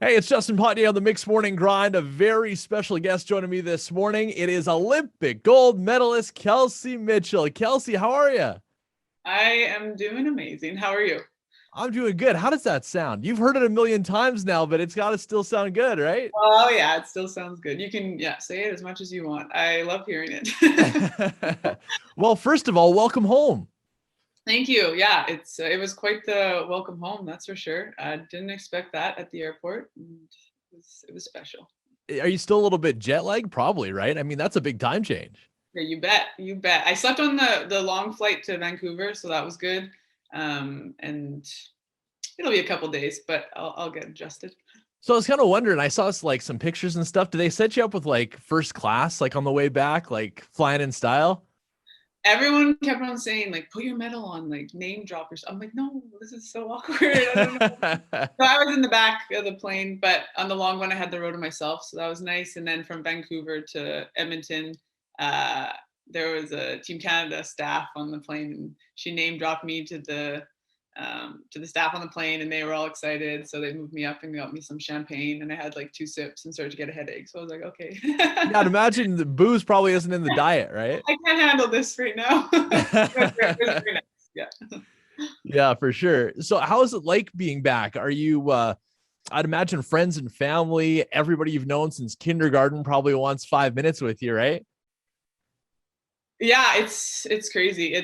Hey, it's Justin Potney on the Mixed Morning Grind. A very special guest joining me this morning. It is Olympic gold medalist Kelsey Mitchell. Kelsey, how are you? I am doing amazing. How are you? I'm doing good. How does that sound? You've heard it a million times now, but it's got to still sound good, right? Oh yeah, it still sounds good. You can say it as much as you want. I love hearing it. Well, first of all, welcome home. Thank you. Yeah, it was quite the welcome home, that's for sure. I didn't expect that at the airport. And it was special. Are you still a little bit jet lagged? Probably, right? I mean, that's a big time change. Yeah, you bet. You bet. I slept on the long flight to Vancouver, so that was good. And it'll be a couple days, but I'll get adjusted. So I was kind of wondering, I saw like some pictures and stuff. Do they set you up with like first class, like on the way back, like flying in style? Everyone kept on saying like, put your medal on, like name droppers. I'm like, no, this is so awkward. I don't know. So I was in the back of the plane, but on the long one I had the row to myself, so that was nice. And then from Vancouver to Edmonton, uh, there was a Team Canada staff on the plane, and she name dropped me to the staff on the plane, and they were all excited. So they moved me up and got me some champagne, and I had like 2 sips and started to get a headache. So I was like, okay. Yeah, I'd imagine the booze probably isn't in the diet, right? I can't handle this right now. It was very nice. Yeah. Yeah, for sure. So how is it like being back? Are you I'd imagine friends and family, everybody you've known since kindergarten probably wants 5 minutes with you, right? Yeah, it's crazy.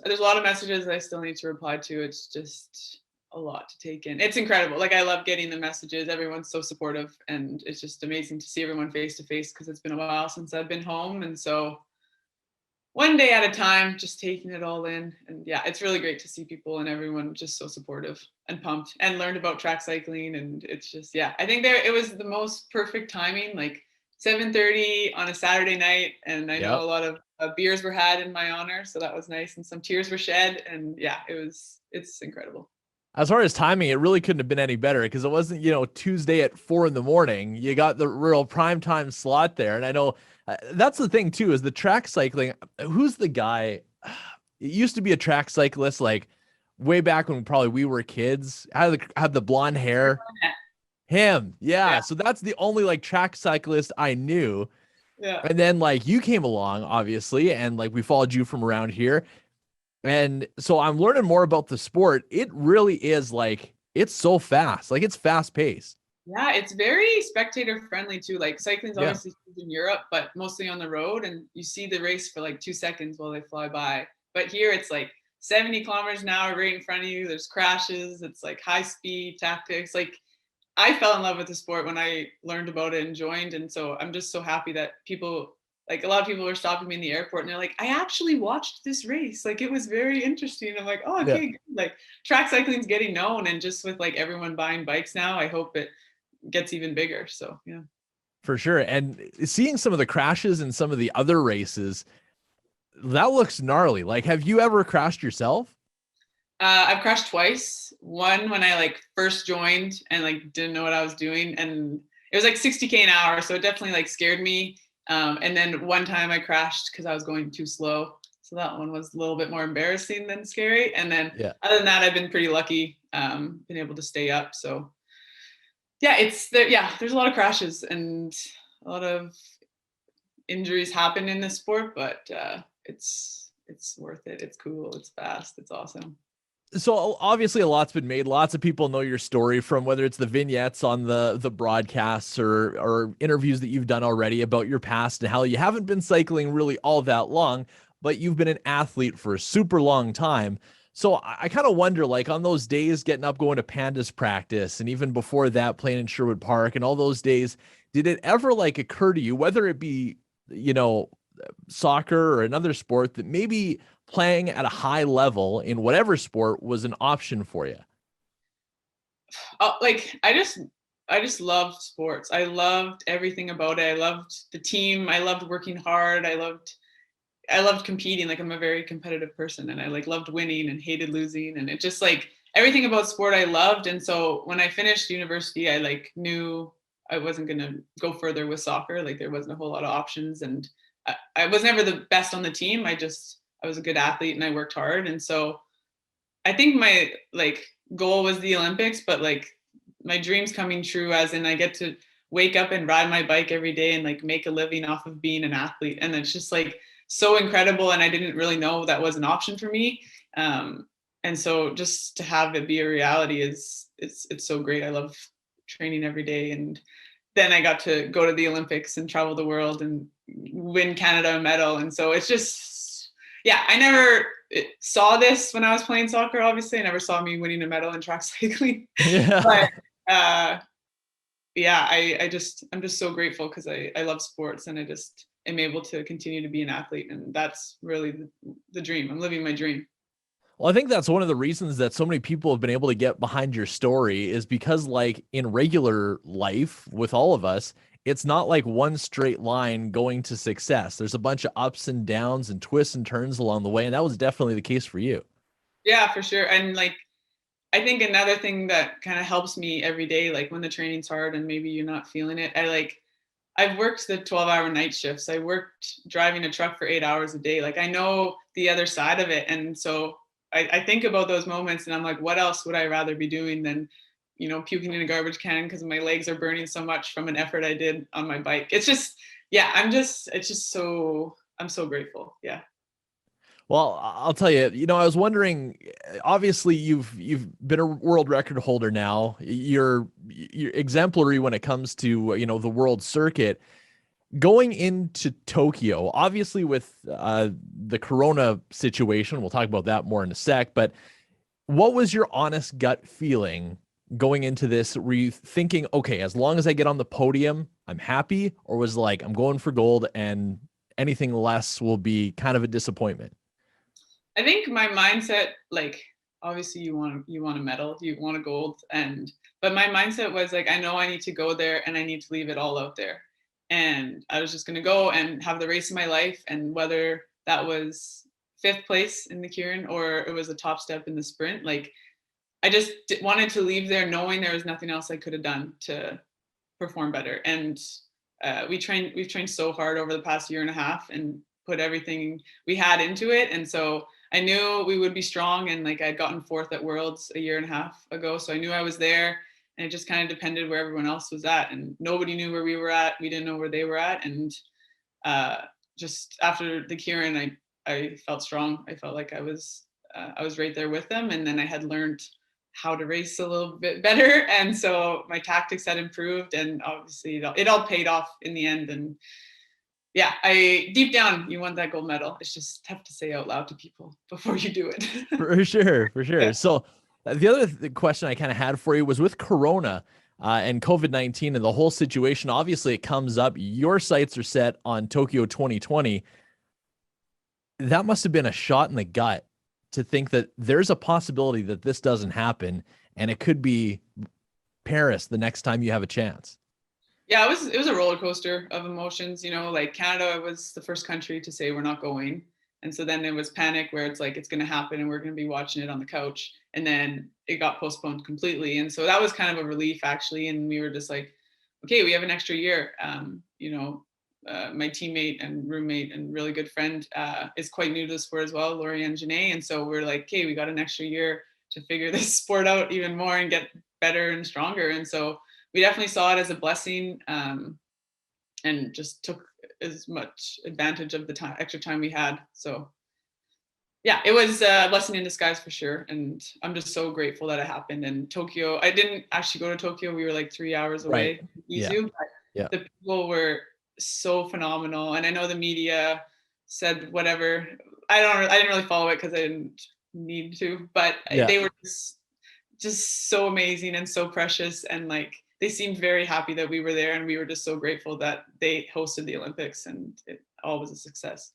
There's a lot of messages I still need to reply to. It's just a lot to take in. It's incredible. Like I love getting the messages. Everyone's so supportive, and it's just amazing to see everyone face to face because it's been a while since I've been home, and so one day at a time, just taking it all in. And yeah, it's really great to see people and everyone just so supportive and pumped, and learned about track cycling. And it's just, yeah, I think it was the most perfect timing, like 7:30 on a Saturday night. And I know Yep. a lot of beers were had in my honor. So that was nice. And some tears were shed. And yeah, it's incredible. As far as timing, it really couldn't have been any better because it wasn't, Tuesday at 4 in the morning. You got the real prime time slot there. And I know that's the thing too, is the track cycling. Who's the guy? It used to be a track cyclist like way back when probably we were kids, had the blonde hair. Him. Yeah. Yeah. So that's the only like track cyclist I knew. Yeah. And then like you came along, obviously, and like we followed you from around here. And so I'm learning more about the sport. It really is like it's so fast. Like it's fast paced. Yeah, it's very spectator friendly too. Like cycling's Yeah. obviously huge in Europe, but mostly on the road, and you see the race for like 2 seconds while they fly by. But here it's like 70 kilometers an hour right in front of you. There's crashes. It's like high speed tactics. Like I fell in love with the sport when I learned about it and joined. And so I'm just so happy that like a lot of people were stopping me in the airport and they're like, I actually watched this race. Like it was very interesting. I'm like, oh, Yeah, okay, good. Like track cycling's getting known. And just with like everyone buying bikes now, I hope it gets even bigger. So yeah. for sure. And seeing some of the crashes in some of the other races, that looks gnarly. Like, have you ever crashed yourself? I've crashed twice. One when I like first joined and like didn't know what I was doing, and it was like 60K an hour, so it definitely like scared me. And then one time I crashed because I was going too slow, so that one was a little bit more embarrassing than scary. And then Yeah. other than that, I've been pretty lucky, been able to stay up. So yeah, it's there. Yeah, there's a lot of crashes and a lot of injuries happen in this sport, but it's worth it. It's cool. It's fast. It's awesome. So obviously a lot's been made. Lots of people know your story from whether it's the vignettes on the broadcasts or interviews that you've done already about your past and how you haven't been cycling really all that long, but you've been an athlete for a super long time. So I kind of wonder, like on those days getting up, going to Pandas practice, and even before that, playing in Sherwood Park, and all those days, did it ever like occur to you, whether it be, you know, soccer or another sport, that maybe playing at a high level in whatever sport was an option for you? Like I just loved sports. I loved everything about it. I loved the team. I loved working hard. I loved competing. Like I'm a very competitive person, and I like loved winning and hated losing, and it just like everything about sport I loved. And so when I finished university, I like knew I wasn't going to go further with soccer. Like there wasn't a whole lot of options, and I was never the best on the team. I was a good athlete and I worked hard. And so I think my like goal was the Olympics, but like my dreams coming true, as in I get to wake up and ride my bike every day and like make a living off of being an athlete. And it's just like so incredible. And I didn't really know that was an option for me. And so just to have it be a reality it's so great. I love training every day. And then I got to go to the Olympics and travel the world and win Canada a medal. And so it's just, yeah, I never saw this when I was playing soccer. Obviously, I never saw me winning a medal in track cycling. Yeah. But yeah, I'm just so grateful because I love sports and I just am able to continue to be an athlete. And that's really the dream. I'm living my dream. Well, I think that's one of the reasons that so many people have been able to get behind your story is because, like, in regular life with all of us, it's not like one straight line going to success. There's a bunch of ups and downs and twists and turns along the way. And that was definitely the case for you. Yeah, for sure. And like, I think another thing that kind of helps me every day, like when the training's hard and maybe you're not feeling it, I've worked the 12-hour night shifts. I worked driving a truck for 8 hours a day. Like I know the other side of it. And so I think about those moments and I'm like, what else would I rather be doing than, puking in a garbage can because my legs are burning so much from an effort I did on my bike. It's just, yeah, I'm so grateful. Yeah. Well, I'll tell you, I was wondering, obviously you've been a world record holder now. You're exemplary when it comes to, the world circuit. Going into Tokyo, obviously with the Corona situation, we'll talk about that more in a sec, but what was your honest gut feeling going into this? Were you thinking, okay, as long as I get on the podium, I'm happy? Or was like, I'm going for gold and anything less will be kind of a disappointment? I think my mindset, like obviously you want a medal, you want a gold, but my mindset was like, I know I need to go there and I need to leave it all out there. And I was just going to go and have the race of my life. And whether that was fifth place in the Kieran or it was a top step in the sprint, like I just wanted to leave there knowing there was nothing else I could have done to perform better. And we've trained so hard over the past year and a half and put everything we had into it. And so I knew we would be strong. And like I'd gotten fourth at Worlds a year and a half ago. So I knew I was there and it just kind of depended where everyone else was at. And nobody knew where we were at. We didn't know where they were at. And just after the Kieran, I felt strong. I felt like I was right there with them. And then I had learned how to race a little bit better. And so my tactics had improved and obviously it all paid off in the end. And yeah, deep down, you want that gold medal. It's just tough to say out loud to people before you do it. For sure, for sure. Yeah. So the other question I kind of had for you was with Corona and COVID-19 and the whole situation. Obviously, it comes up. Your sights are set on Tokyo 2020. That must have been a shot in the gut to think that there's a possibility that this doesn't happen and it could be Paris the next time you have a chance. Yeah, it was a roller coaster of emotions. Like Canada was the first country to say we're not going. And so then there was panic where it's like, it's going to happen and we're going to be watching it on the couch. And then it got postponed completely. And so that was kind of a relief actually. And we were just like, okay, we have an extra year. My teammate and roommate and really good friend is quite new to the sport as well, Lorianne Janae. And so we're like, okay, we got an extra year to figure this sport out even more and get better and stronger. And so we definitely saw it as a blessing and just took as much advantage of the extra time we had. So yeah, it was a blessing in disguise for sure. And I'm just so grateful that it happened. And Tokyo, I didn't actually go to Tokyo. We were like 3 hours away from Izu, but Yeah. the people were so phenomenal. And I know the media said whatever. I didn't really follow it because I didn't need to, but they were just so amazing and so precious. And like, they seemed very happy that we were there. And we were just so grateful that they hosted the Olympics and it all was a success.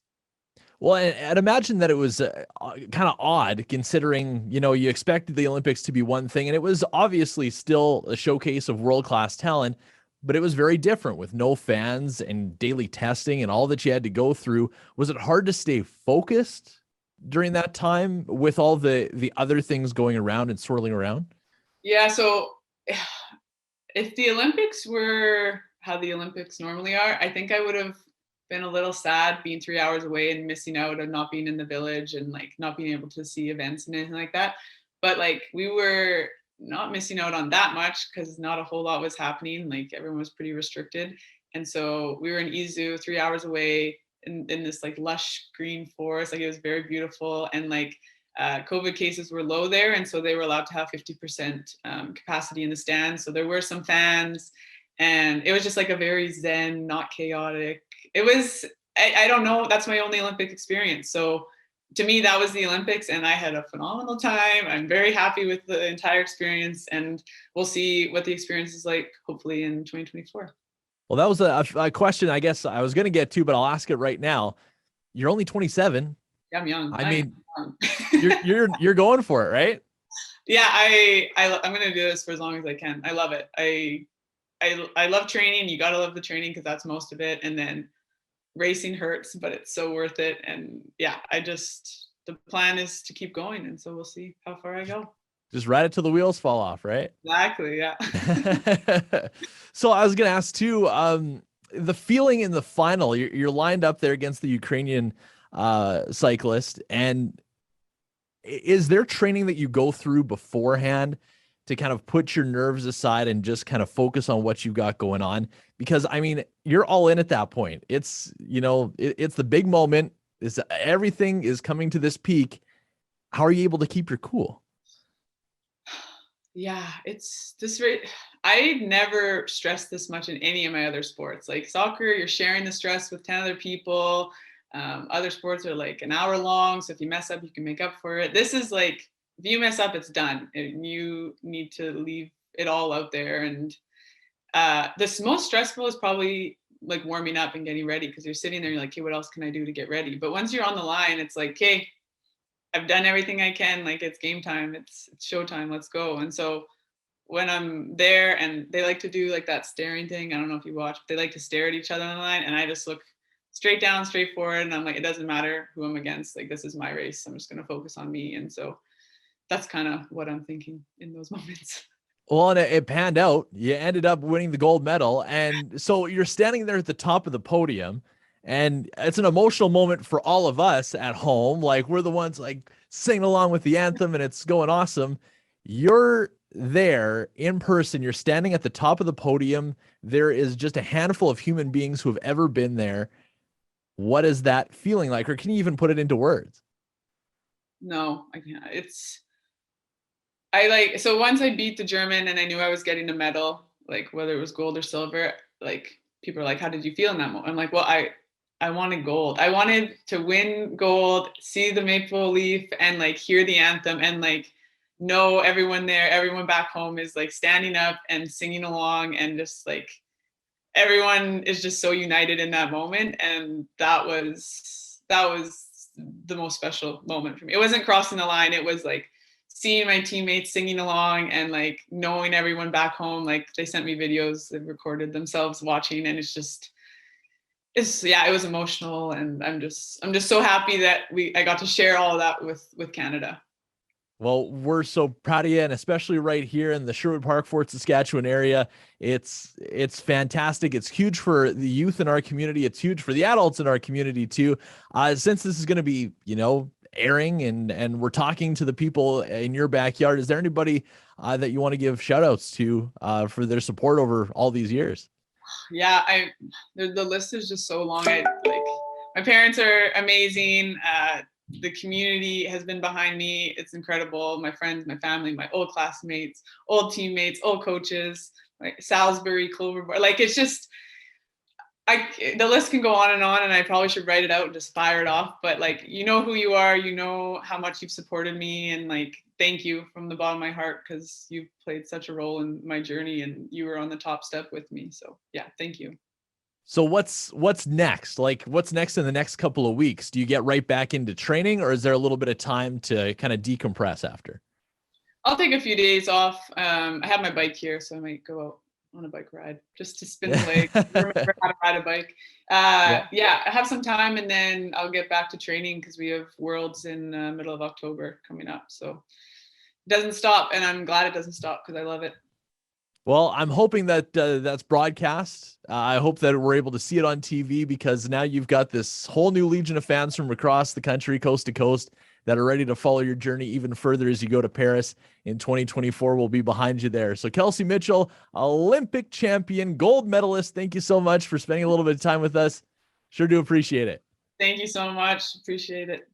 Well, and imagine that it was kind of odd considering, you expected the Olympics to be one thing, and it was obviously still a showcase of world-class talent, but it was very different with no fans and daily testing and all that you had to go through. Was it hard to stay focused during that time with all the other things going around and swirling around? Yeah, so if the Olympics were how the Olympics normally are, I think I would have been a little sad being 3 hours away and missing out on not being in the village and like not being able to see events and anything like that. But like we were not missing out on that much because not a whole lot was happening. Like everyone was pretty restricted. And so we were in Izu, 3 hours away in this like lush green forest. Like it was very beautiful. And like COVID cases were low there. And so they were allowed to have 50% capacity in the stands. So there were some fans and it was just like a very zen, not chaotic. It was, I don't know, that's my only Olympic experience. So to me, that was the Olympics and I had a phenomenal time. I'm very happy with the entire experience and we'll see what the experience is like, hopefully in 2024. Well, that was a question I guess I was going to get to, but I'll ask it right now. You're only 27. Yeah, I'm young. I mean, you're going for it, right? Yeah, I'm going to do this for as long as I can. I love it. I love training. You got to love the training because that's most of it. And then racing hurts, but it's so worth it. And yeah, the plan is to keep going. And so we'll see how far I go. Just ride it till the wheels fall off, right? Exactly. Yeah. So I was going to ask too, the feeling in the final, you're lined up there against the Ukrainian cyclist. And is there training that you go through beforehand to kind of put your nerves aside and just kind of focus on what you got going on? Because I mean, you're all in at that point. It's, it's the big moment. Everything is coming to this peak. How are you able to keep your cool? Yeah, it's this rate. I never stressed this much in any of my other sports. Like soccer, you're sharing the stress with 10 other people. Other sports are like an hour long. So if you mess up, you can make up for it. This is like, if you mess up, it's done. And you need to leave it all out there. And this most stressful is probably like warming up and getting ready because you're sitting there, you're like, okay, what else can I do to get ready? But once you're on the line, it's like, okay, I've done everything I can. Like it's game time. It's showtime. Let's go. And so when I'm there and they like to do like that staring thing, I don't know if you watch, but they like to stare at each other on the line. And I just look straight down, straight forward. And I'm like, it doesn't matter who I'm against. Like, this is my race. I'm just going to focus on me. And so that's kind of what I'm thinking in those moments. Well, and it panned out. You ended up winning the gold medal. And so you're standing there at the top of the podium. And it's an emotional moment for all of us at home. Like we're the ones like singing along with the anthem and it's going awesome. You're there in person. You're standing at the top of the podium. There is just a handful of human beings who have ever been there. What is that feeling like? Or can you even put it into words? No, I can't. So once I beat the German and I knew I was getting a medal, like whether it was gold or silver, like people are like, how did you feel in that moment? I'm like, well, I wanted gold. I wanted to win gold, see the maple leaf and like hear the anthem and like know everyone there, everyone back home is like standing up and singing along and just like everyone is just so united in that moment. And that was the most special moment for me. It wasn't crossing the line. It was like seeing my teammates singing along and like knowing everyone back home. Like they sent me videos, they recorded themselves watching and it was emotional and I'm just so happy that I got to share all of that with Canada. Well, we're so proud of you, and especially right here in the Sherwood Park, Fort Saskatchewan area. It's fantastic. It's huge for the youth in our community. It's huge for the adults in our community too. Since this is going to be, airing and we're talking to the people in your backyard, is there anybody that you want to give shout outs to for their support over all these years? Yeah, the list is just so long. My parents are amazing. The community has been behind me. It's incredible. My friends, my family, my old classmates, old teammates, old coaches, like Salisbury, Cloverbar. Like it's just, the list can go on and I probably should write it out and just fire it off. But like, you know who you are, you know how much you've supported me and like, thank you from the bottom of my heart because you've played such a role in my journey and you were on the top step with me. So yeah, thank you. So what's next? Like what's next in the next couple of weeks? Do you get right back into training or is there a little bit of time to kind of decompress after? I'll take a few days off. I have my bike here, so I might go out on a bike ride just to spin the leg, remember how to ride a bike. Yeah, I have some time and then I'll get back to training because we have Worlds in the middle of October coming up. So it doesn't stop and I'm glad it doesn't stop because I love it. Well, I'm hoping that that's broadcast. I hope that we're able to see it on TV because now you've got this whole new legion of fans from across the country, coast to coast, that are ready to follow your journey even further as you go to Paris in 2024 will be behind you there. So Kelsey Mitchell, Olympic champion, gold medalist, thank you so much for spending a little bit of time with us. Sure do appreciate it. Thank you so much. Appreciate it.